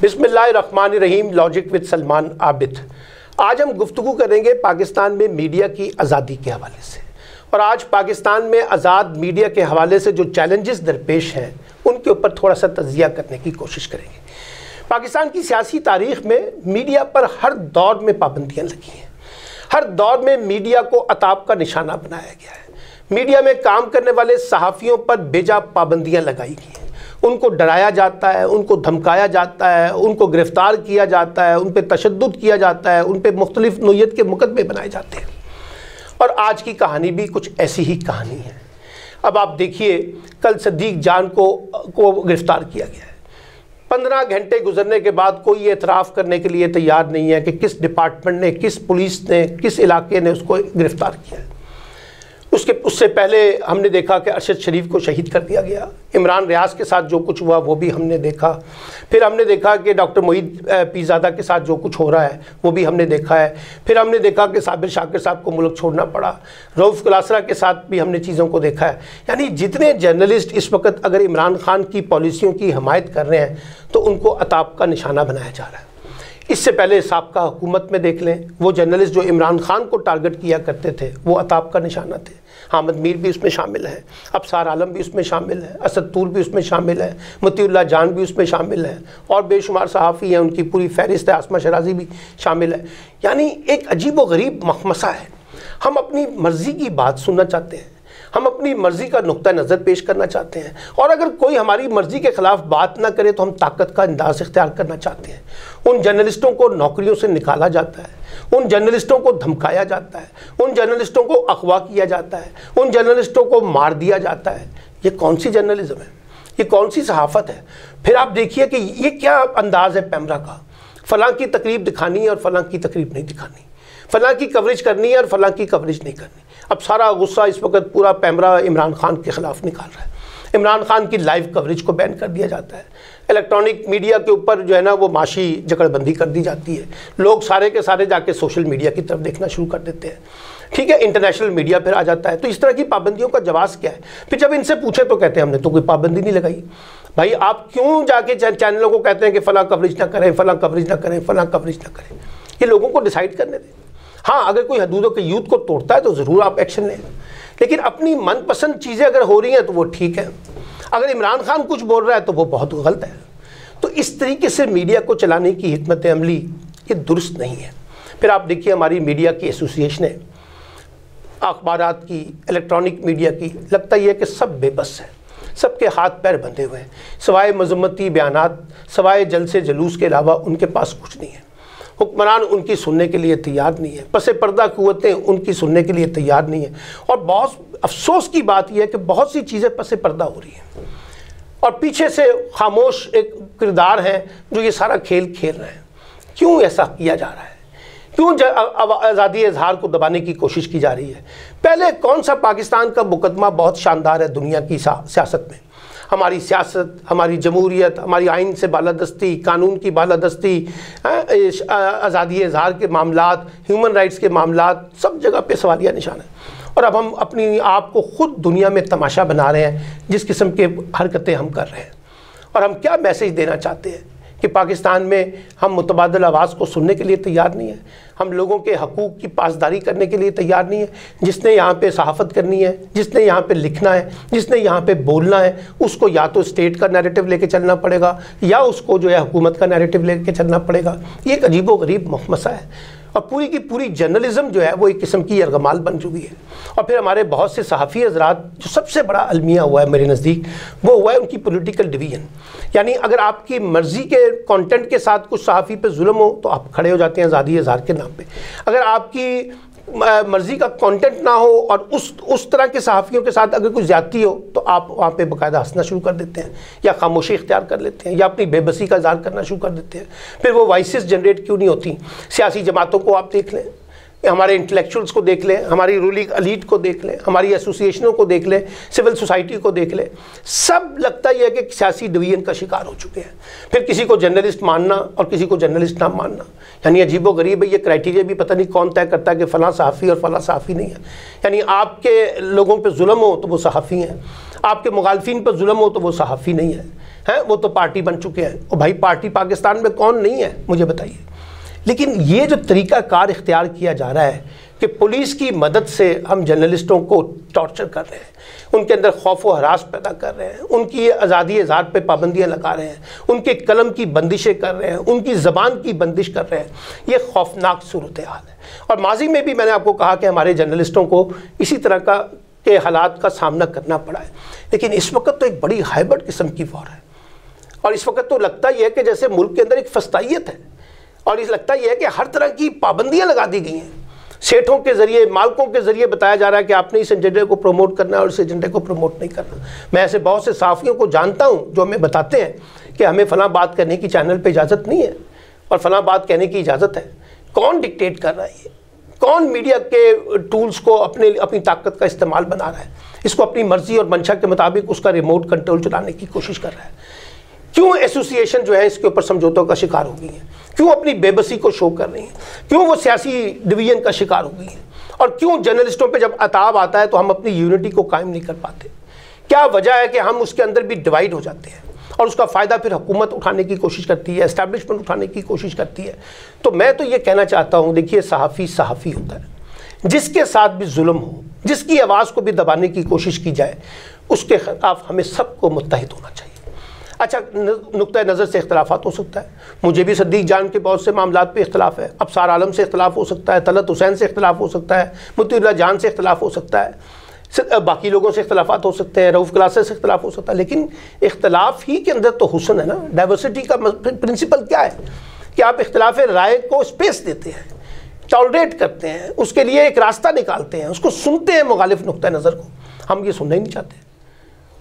بسم اللہ الرحمن الرحیم، لاجک وتھ سلمان عابد۔ آج ہم گفتگو کریں گے پاکستان میں میڈیا کی آزادی کے حوالے سے، اور آج پاکستان میں آزاد میڈیا کے حوالے سے جو چیلنجز درپیش ہیں ان کے اوپر تھوڑا سا تجزیہ کرنے کی کوشش کریں گے۔ پاکستان کی سیاسی تاریخ میں میڈیا پر ہر دور میں پابندیاں لگی ہیں، ہر دور میں میڈیا کو عطاب کا نشانہ بنایا گیا ہے۔ میڈیا میں کام کرنے والے صحافیوں پر بیجا پابندیاں لگائی گئی ہیں، ان کو ڈرایا جاتا ہے، ان کو دھمکایا جاتا ہے، ان کو گرفتار کیا جاتا ہے، ان پہ تشدد کیا جاتا ہے، ان پہ مختلف نوعیت کے مقدمے بنائے جاتے ہیں، اور آج کی کہانی بھی کچھ ایسی ہی کہانی ہے۔ اب آپ دیکھیے، کل صدیق جان کو گرفتار کیا گیا ہے۔ 15 گھنٹے گزرنے کے بعد کوئی اعتراف کرنے کے لیے تیار نہیں ہے کہ کس ڈپارٹمنٹ نے، کس پولیس نے، کس علاقے نے اس کو گرفتار کیا ہے۔ اس سے پہلے ہم نے دیکھا کہ ارشد شریف کو شہید کر دیا گیا۔ عمران ریاض کے ساتھ جو کچھ ہوا وہ بھی ہم نے دیکھا۔ پھر ہم نے دیکھا کہ ڈاکٹر معید پیرزادہ کے ساتھ جو کچھ ہو رہا ہے وہ بھی ہم نے دیکھا ہے۔ پھر ہم نے دیکھا کہ صابر شاکر صاحب کو ملک چھوڑنا پڑا۔ رؤف کلاسرا کے ساتھ بھی ہم نے چیزوں کو دیکھا ہے۔ یعنی جتنے جرنلسٹ اس وقت اگر عمران خان کی پالیسیوں کی حمایت کر رہے ہیں تو ان کو عطاب کا نشانہ بنایا جا رہا ہے۔ اس سے پہلے سابقہ حکومت میں دیکھ لیں، وہ جرنلسٹ جو عمران خان کو ٹارگٹ کیا کرتے تھے وہ عطاب کا نشانہ تھے۔ حامد میر بھی اس میں شامل ہے، ابصار عالم بھی اس میں شامل ہے، اسد طور بھی اس میں شامل ہے، مطیع اللہ جان بھی اس میں شامل ہے، اور بے شمار صحافی ہیں، ان کی پوری فہرست ہے، عاصمہ شرازی بھی شامل ہے۔ یعنی ایک عجیب و غریب مخمصہ ہے۔ ہم اپنی مرضی کی بات سننا چاہتے ہیں، ہم اپنی مرضی کا نقطہ نظر پیش کرنا چاہتے ہیں، اور اگر کوئی ہماری مرضی کے خلاف بات نہ کرے تو ہم طاقت کا انداز اختیار کرنا چاہتے ہیں۔ ان جرنلسٹوں کو نوکریوں سے نکالا جاتا ہے، ان جرنلسٹوں کو دھمکایا جاتا ہے، ان جرنلسٹوں کو اغوا کیا جاتا ہے، ان جرنلسٹوں کو مار دیا جاتا ہے۔ یہ کون سی جرنلزم ہے؟ یہ کون سی صحافت ہے؟ پھر آپ دیکھیے کہ یہ کیا انداز ہے پیمرا کا، فلاں کی تقریب دکھانی ہے اور فلاں کی تقریب نہیں دکھانی، فلاں کی کوریج کرنی ہے اور فلاں کی کوریج نہیں کرنی۔ اب سارا غصہ اس وقت پورا پیمرا عمران خان کے خلاف نکال رہا ہے۔ عمران خان کی لائیو کوریج کو بین کر دیا جاتا ہے، الیکٹرانک میڈیا کے اوپر جو ہے نا وہ معاشی جکڑ بندی کر دی جاتی ہے، لوگ سارے کے سارے جا کے سوشل میڈیا کی طرف دیکھنا شروع کر دیتے ہیں، ٹھیک ہے، انٹرنیشنل میڈیا پھر آ جاتا ہے۔ تو اس طرح کی پابندیوں کا جواز کیا ہے؟ پھر جب ان سے پوچھے تو کہتے ہیں ہم نے تو کوئی پابندی نہیں لگائی۔ بھائی آپ کیوں جا کے چینلوں کو کہتے ہیں کہ فلاں کوریج نہ کریں، فلاں کوریج نہ کریں، فلاں کوریج نہ کریں؟ یہ لوگوں کو ڈیسائیڈ کرنے دیں۔ ہاں، اگر کوئی حدودوں کے یوتھ کو توڑتا ہے تو ضرور آپ ایکشن لیں، لیکن اپنی من پسند چیزیں اگر ہو رہی ہیں تو وہ ٹھیک ہے، اگر عمران خان کچھ بول رہا ہے تو وہ بہت غلط ہے۔ تو اس طریقے سے میڈیا کو چلانے کی حکمت عملی یہ درست نہیں ہے۔ پھر آپ دیکھیے ہماری میڈیا کی ایسوسیشنیں، اخبارات کی، الیکٹرانک میڈیا کی، لگتا یہ ہے کہ سب بے بس ہیں، سب کے ہاتھ پیر بندھے ہوئے ہیں، سوائے مذمتی بیانات، سوائے جلسے جلوس کے علاوہ ان کے پاس کچھ نہیں ہے۔ حکمران ان کی سننے کے لیے تیار نہیں ہے، پس پردہ قوتیں ان کی سننے کے لیے تیار نہیں ہیں، اور بہت افسوس کی بات یہ ہے کہ بہت سی چیزیں پس پردہ ہو رہی ہیں، اور پیچھے سے خاموش ایک کردار ہیں جو یہ سارا کھیل کھیل رہے ہیں۔ کیوں ایسا کیا جا رہا ہے؟ کیوں آزادی اظہار کو دبانے کی کوشش کی جا رہی ہے؟ پہلے کون سا پاکستان کا مقدمہ بہت شاندار ہے دنیا کی سیاست میں؟ ہماری سیاست، ہماری جمہوریت، ہماری آئین سے بالادستی، قانون کی بالادستی، آزادی اظہار کے معاملات، ہیومن رائٹس کے معاملات، سب جگہ پہ سوالیہ نشان ہے۔ اور اب ہم اپنی آپ کو خود دنیا میں تماشا بنا رہے ہیں جس قسم کے حرکتیں ہم کر رہے ہیں۔ اور ہم کیا میسیج دینا چاہتے ہیں کہ پاکستان میں ہم متبادل آواز کو سننے کے لیے تیار نہیں ہیں، ہم لوگوں کے حقوق کی پاسداری کرنے کے لیے تیار نہیں ہیں۔ جس نے یہاں پہ صحافت کرنی ہے، جس نے یہاں پہ لکھنا ہے، جس نے یہاں پہ بولنا ہے، اس کو یا تو اسٹیٹ کا نیریٹو لے کے چلنا پڑے گا یا اس کو جو ہے حکومت کا نیریٹو لے کے چلنا پڑے گا۔ یہ ایک عجیب و غریب مخمصہ ہے، اور پوری کی پوری جرنلزم جو ہے وہ ایک قسم کی یرغمال بن چکی ہے۔ اور پھر ہمارے بہت سے صحافی حضرات، جو سب سے بڑا المیہ ہوا ہے میرے نزدیک، وہ ہوا ہے ان کی پولیٹیکل ڈویژن۔ یعنی اگر آپ کی مرضی کے کانٹینٹ کے ساتھ کچھ صحافی پہ ظلم ہو تو آپ کھڑے ہو جاتے ہیں آزادی اظہار کے نام پہ، اگر آپ کی مرضی کا کانٹینٹ نہ ہو اور اس طرح کے صحافیوں کے ساتھ اگر کوئی زیادتی ہو تو آپ وہاں پہ باقاعدہ ہنسنا شروع کر دیتے ہیں، یا خاموشی اختیار کر لیتے ہیں، یا اپنی بے بسی کا اظہار کرنا شروع کر دیتے ہیں۔ پھر وہ وائسز جنریٹ کیوں نہیں ہوتی؟ سیاسی جماعتوں کو آپ دیکھ لیں، ہمارے انٹلیکچوئلس کو دیکھ لیں، ہماری رولنگ ایلیٹ کو دیکھ لیں، ہماری ایسوسیشنوں کو دیکھ لیں، سول سوسائٹی کو دیکھ لیں، سب لگتا یہ ہے کہ سیاسی ڈویژن کا شکار ہو چکے ہیں۔ پھر کسی کو جرنلسٹ ماننا اور کسی کو جرنلسٹ نہ ماننا، یعنی عجیب و غریب ہے۔ یہ کرائٹیریا بھی پتہ نہیں کون طے کرتا ہے کہ فلاں صحافی اور فلاں صحافی نہیں ہے۔ یعنی آپ کے لوگوں پہ ظلم ہو تو وہ صحافی ہیں، آپ کے مخالفین پر ظلم ہو تو وہ صحافی نہیں ہے۔ ہیں वो तो पार्टी बन चुके हैं। और भाई पार्टी पाकिस्तान में कौन नहीं है मुझे बताइए। लेकिन ये जो तरीक़ाकार इख्तियार किया जा रहा है कि पुलिस की मदद से हम जर्नलिस्टों को टॉर्चर कर रहे हैं, उनके अंदर खौफ व हरास पैदा कर रहे हैं, उनकी आज़ादी इज़हार पे पाबंदियां लगा रहे हैं, उनके कलम की बंदिशें कर रहे हैं, उनकी ज़बान की बंदिश कर रहे हैं, ये खौफनाक सूरत हाल है। और माजी में भी मैंने आपको कहा कि हमारे जर्नलिस्टों को इसी तरह के हालात का सामना करना पड़ा है। लेकिन इस वक्त तो एक बड़ी हाइब्रिड किस्म की वॉर है, और इस वक्त तो लगता ही है कि जैसे मुल्क के अंदर एक फस्तायत है, और इस लगता यह है कि हर तरह की पाबंदियां लगा दी गई हैं। सेठों के ज़रिए, मालकों के ज़रिए बताया जा रहा है कि आपने इस एजेंडे को प्रमोट करना है और इस एजेंडे को प्रमोट नहीं करना। मैं ऐसे बहुत से सहाफ़ियों को जानता हूं जो हमें बताते हैं कि हमें फ़लाँ बात करने की चैनल पे इजाज़त नहीं है और फ़लाँ बात कहने की इजाज़त है। कौन डिक्टेट कर रहा है ये? कौन मीडिया के टूल्स को अपनी ताकत का इस्तेमाल बना रहा है? इसको अपनी मर्ज़ी और मंशा के मुताबिक उसका रिमोट कंट्रोल चलाने की कोशिश कर रहा है। क्यों एसोसिएशन जो है इसके ऊपर समझौतों का शिकार हो गई है? क्यों अपनी बेबसी को शो कर रही हैं? क्यों वो सियासी डिवीजन का शिकार हो गई है? और क्यों जर्नलिस्टों पे जब अताब आता है तो हम अपनी यूनिटी को कायम नहीं कर पाते? क्या वजह है कि हम उसके अंदर भी डिवाइड हो जाते हैं और उसका फ़ायदा फिर हुकूमत उठाने की कोशिश करती है, एस्टैब्लिशमेंट उठाने की कोशिश करती है? तो मैं तो ये कहना चाहता हूँ, देखिए सहाफ़ी होता है, जिसके साथ भी जुल्म हो, जिसकी आवाज़ को भी दबाने की कोशिश की जाए, उसके खिलाफ हमें सबको मुत्तहिद होना चाहिए। अच्छा, नुक्ता नज़र से इख्तलाफात हो सकता है, मुझे भी सद्दीक जान के बहुत से मामलात पे इख्तलाफ है, अबसार आलम से इख्तलाफ हो सकता है, तलत हुसैन से इख्तलाफ हो सकता है, मुतीउल्लाह जान से इख्तलाफ हो सकता है, बाकी लोगों से इख्तलाफात हो सकते हैं, रऊफ़ क्लासेस से इख्तलाफ हो सकता है। लेकिन इख्तलाफ ही के अंदर तो हुस्न है ना। डाइवर्सिटी का प्रिंसिपल क्या है कि आप इख्तलाफ राय को स्पेस देते हैं, टॉलरेट करते हैं, उसके लिए एक रास्ता निकालते हैं, उसको सुनते हैं मुखालिफ नुक्ता नज़र को। हम ये सुनना ही नहीं चाहते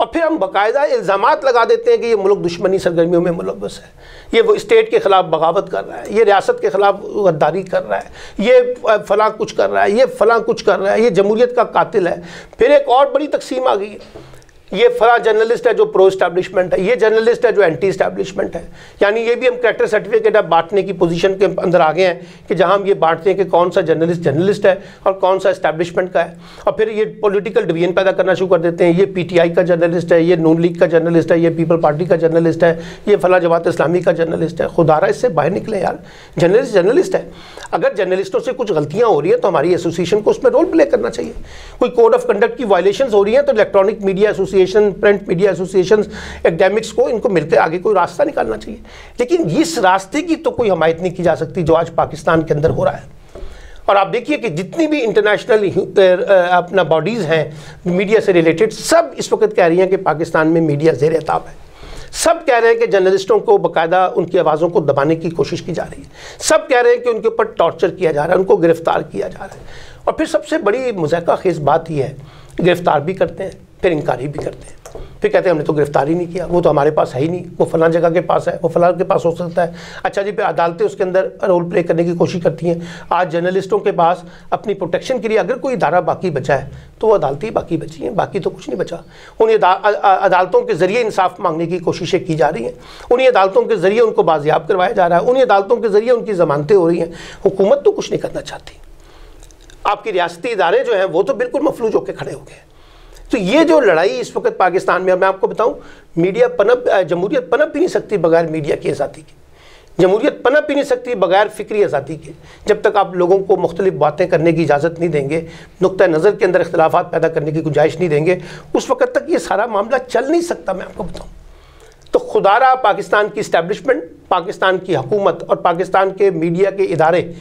और फिर हम बाकायदा इल्ज़ामात लगा देते हैं कि ये मुल्क दुश्मनी सरगर्मियों में मुलव्वस है, ये वो स्टेट के ख़िलाफ़ बगावत कर रहा है, ये रियासत के ख़िलाफ़ गद्दारी कर रहा है, ये फ़लाँ कुछ कर रहा है, ये फ़लाँ कुछ कर रहा है, ये जमहूरियत का कातिल है। फिर एक और बड़ी तकसीम आ गई है, ये फला जर्नलिस्ट है जो प्रो इस्टेब्लिशमेंट है, ये जर्नलिस्ट है जो एंटी इस्टेब्लिशमेंट है। यानी ये भी हम कैरेक्टर सर्टिफिकेट अब बांटने की पोजीशन के अंदर आ गए हैं कि जहां हम ये बांटते हैं कि कौन सा जर्नलिस्ट है और कौन सा इस्टेब्लिशमेंट का है। और फिर ये पॉलिटिकल डिवीजन पैदा करना शुरू कर देते हैं, ये पीटीआई का जर्नलिस्ट है, ये नून लीग का जर्नलिस्ट है, ये पीपल पार्टी का जर्नलिस्ट है, ये फला जमात इस्लामी का जर्नलिस्ट है। खुदारा इससे बाहर निकले यार, जर्नलिस्ट है। अगर जर्नलिस्टों से कुछ गलतियाँ हो रही हैं तो हमारी एसोसिएशन को उसमें रोल प्ले करना चाहिए। कोई कोड ऑफ कंडक्ट की वायलेशन हो रही है तो electronic media association, print media association, academics को इनको मिलकर आगे कोई रास्ता निकालना चाहिए। लेकिन इस रास्ते की तो कोई हमायत नहीं की जा सकती जो आज पाकिस्तान के अंदर हो रहा है। और आप देखिए कि जितनी भी इंटरनेशनल अपना बॉडीज़ हैं मीडिया से रिलेटेड, सब इस वक्त कह रही हैं कि पाकिस्तान में मीडिया ज़ेर एताब है। सब कह रहे हैं कि जर्नलिस्टों को बाकायदा उनकी आवाज़ों को दबाने की कोशिश की जा रही है। सब कह रहे हैं कि उनके ऊपर टॉर्चर किया जा रहा है, उनको गिरफ्तार किया जा रहा है। और फिर सबसे बड़ी मुज़ाहिका खेज़ बात यह है, गिरफ्तार भी करते हैं फिर इनकारी भी करते हैं, फिर कहते हैं हमने तो गिरफ्तार ही नहीं किया, वो तो हमारे पास है ही नहीं, वो फलां जगह के पास है, वो फलां के पास हो सकता है। अच्छा जी, फिर अदालतें उसके अंदर रोल प्ले करने की कोशिश करती हैं। आज जर्नलिस्टों के पास अपनी प्रोटेक्शन के लिए अगर कोई इदारा बाकी बचा है तो वो अदालतें बाकी बची हैं, बाकी तो कुछ नहीं बचा। उन्हें अदालतों के ज़रिए इंसाफ मांगने की कोशिशें की जा रही हैं, उन्हीं अदालतों के ज़रिए उनको बाजियाब करवाया जा रहा है, उन्हीं अदालतों के ज़रिए उनकी ज़मानतें हो रही हैं। हुकूमत तो कुछ नहीं करना चाहती, आपके रियासती इदारे जो हैं वो तो बिल्कुल मफलूज होकर खड़े हो गए। तो ये जो लड़ाई इस वक्त पाकिस्तान में, मैं आपको बताऊं, मीडिया जमहूरियत पनप भी नहीं सकती बगैर मीडिया की आज़ादी के। जमहूरियत पनप भी नहीं सकती बगैर फ़िक्री आज़ादी के। जब तक आप लोगों को मुख्तलिफ बातें करने की इजाज़त नहीं देंगे, नुक्ता नज़र के अंदर इख्तलाफात पैदा करने की गुंजाइश नहीं देंगे, उस वक्त तक ये सारा मामला चल नहीं सकता। मैं आपको बताऊँ तो खुदारा पाकिस्तान की इस्टेब्लिशमेंट, पाकिस्तान की हुकूमत और पाकिस्तान के मीडिया के इदारे,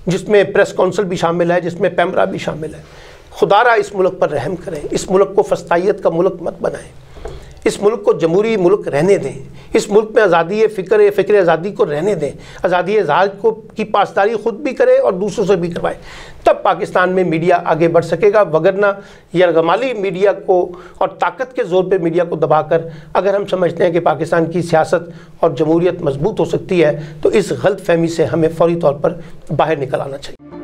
जिसमें प्रेस काउंसिल भी शामिल है, जिसमें पैमरा भी शामिल है, खुदारा इस मुल्क पर रहम करें। इस मुल्क को फस्तायत का मुल्क मत बनाएं, इस मुल्क को जमहूरी मुल्क रहने दें। इस मुल्क में आज़ादी फ़िक्र आज़ादी को रहने दें, आज़ादी इज़हार को की पासदारी ख़ुद भी करें और दूसरों से भी करवाएं। तब पाकिस्तान में मीडिया आगे बढ़ सकेगा। वगरना यरगमाली मीडिया को और ताकत के ज़ोर पे मीडिया को दबाकर अगर हम समझते हैं कि पाकिस्तान की सियासत और जमहूरियत मजबूत हो सकती है तो इस गलत फहमी से हमें फ़ौरी तौर पर बाहर निकल आना चाहिए।